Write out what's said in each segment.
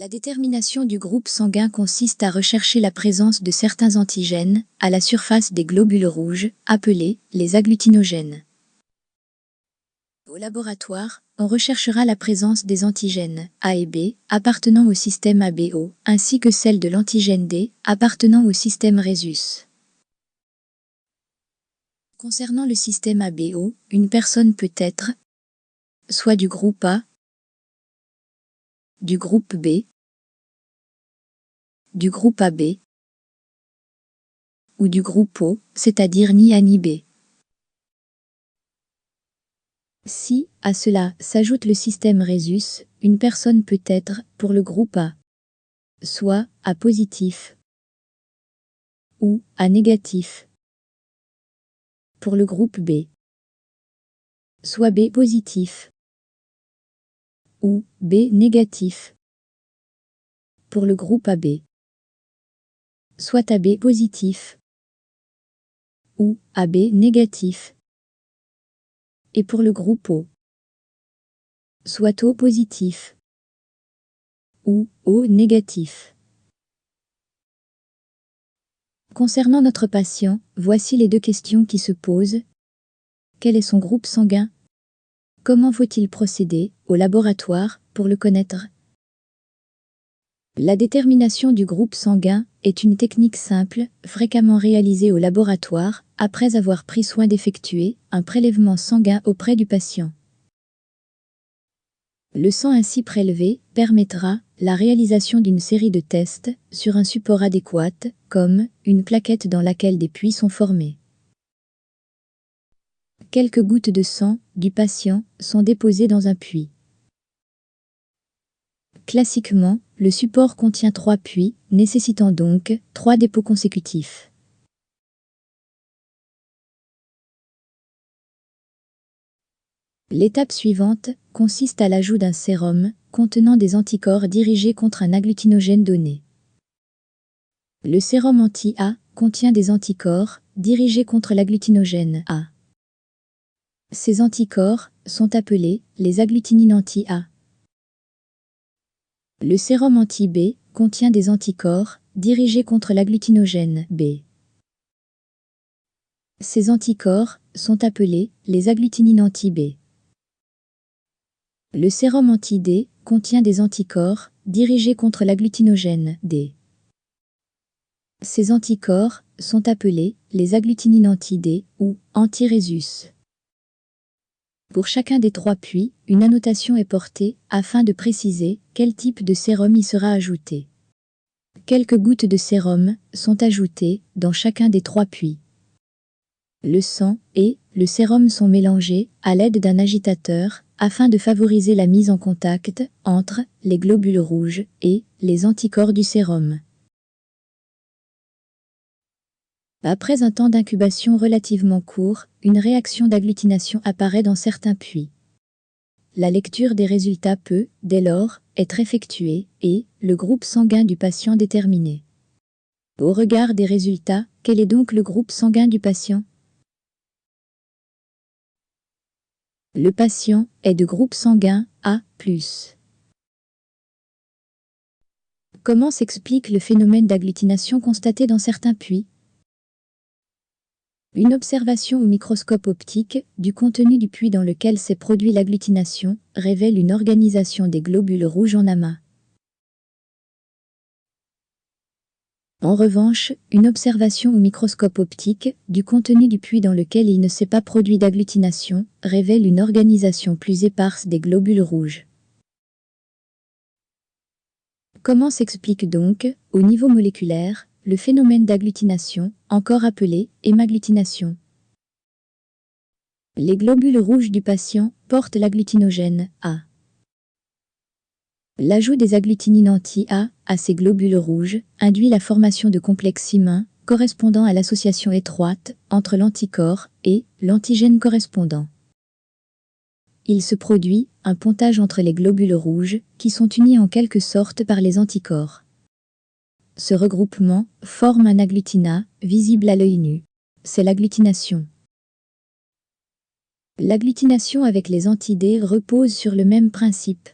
La détermination du groupe sanguin consiste à rechercher la présence de certains antigènes à la surface des globules rouges, appelés les agglutinogènes. Au laboratoire, on recherchera la présence des antigènes A et B appartenant au système ABO, ainsi que celle de l'antigène D appartenant au système Rhésus. Concernant le système ABO, une personne peut être soit du groupe A, du groupe B, du groupe AB ou du groupe O, c'est-à-dire ni A ni B. Si, à cela, s'ajoute le système Rhésus, une personne peut être, pour le groupe A, soit A positif ou A négatif. Pour le groupe B, soit B positif ou B négatif. Pour le groupe AB, soit AB positif ou AB négatif. Et pour le groupe O, soit O positif ou O négatif. Concernant notre patient, voici les deux questions qui se posent. Quel est son groupe sanguin? Comment faut-il procéder au laboratoire pour le connaître? La détermination du groupe sanguin est une technique simple, fréquemment réalisée au laboratoire, après avoir pris soin d'effectuer un prélèvement sanguin auprès du patient. Le sang ainsi prélevé permettra la réalisation d'une série de tests sur un support adéquat, comme une plaquette dans laquelle des puits sont formés. Quelques gouttes de sang du patient sont déposées dans un puits. Classiquement, le support contient 3 puits, nécessitant donc 3 dépôts consécutifs. L'étape suivante consiste à l'ajout d'un sérum contenant des anticorps dirigés contre un agglutinogène donné. Le sérum anti-A contient des anticorps dirigés contre l'agglutinogène A. Ces anticorps sont appelés les agglutinines anti-A. Le sérum anti-B contient des anticorps dirigés contre l'agglutinogène B. Ces anticorps sont appelés les agglutinines anti-B. Le sérum anti-D contient des anticorps dirigés contre l'agglutinogène D. Ces anticorps sont appelés les agglutinines anti-D ou anti-Rhésus. Pour chacun des 3 puits, une annotation est portée afin de préciser quel type de sérum y sera ajouté. Quelques gouttes de sérum sont ajoutées dans chacun des 3 puits. Le sang et le sérum sont mélangés à l'aide d'un agitateur afin de favoriser la mise en contact entre les globules rouges et les anticorps du sérum. Après un temps d'incubation relativement court, une réaction d'agglutination apparaît dans certains puits. La lecture des résultats peut, dès lors, être effectuée et le groupe sanguin du patient déterminé. Au regard des résultats, quel est donc le groupe sanguin du patient? Le patient est de groupe sanguin A+. Comment s'explique le phénomène d'agglutination constaté dans certains puits? Une observation au microscope optique du contenu du puits dans lequel s'est produit l'agglutination révèle une organisation des globules rouges en amas. En revanche, une observation au microscope optique du contenu du puits dans lequel il ne s'est pas produit d'agglutination révèle une organisation plus éparse des globules rouges. Comment s'explique donc, au niveau moléculaire, le phénomène d'agglutination, encore appelé hémagglutination? Les globules rouges du patient portent l'agglutinogène A. L'ajout des agglutinines anti-A à ces globules rouges induit la formation de complexes immuns correspondant à l'association étroite entre l'anticorps et l'antigène correspondant. Il se produit un pontage entre les globules rouges qui sont unis en quelque sorte par les anticorps. Ce regroupement forme un agglutinat visible à l'œil nu. C'est l'agglutination. L'agglutination avec les anti-D repose sur le même principe.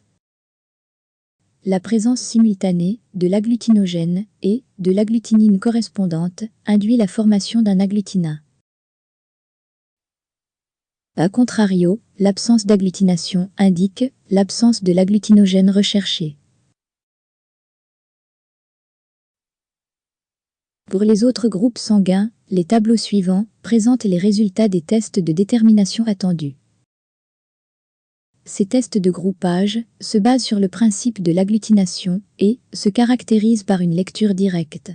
la présence simultanée de l'agglutinogène et de l'agglutinine correspondante induit la formation d'un agglutinat. A contrario, l'absence d'agglutination indique l'absence de l'agglutinogène recherché. Pour les autres groupes sanguins, les tableaux suivants présentent les résultats des tests de détermination attendus. Ces tests de groupage se basent sur le principe de l'agglutination et se caractérisent par une lecture directe.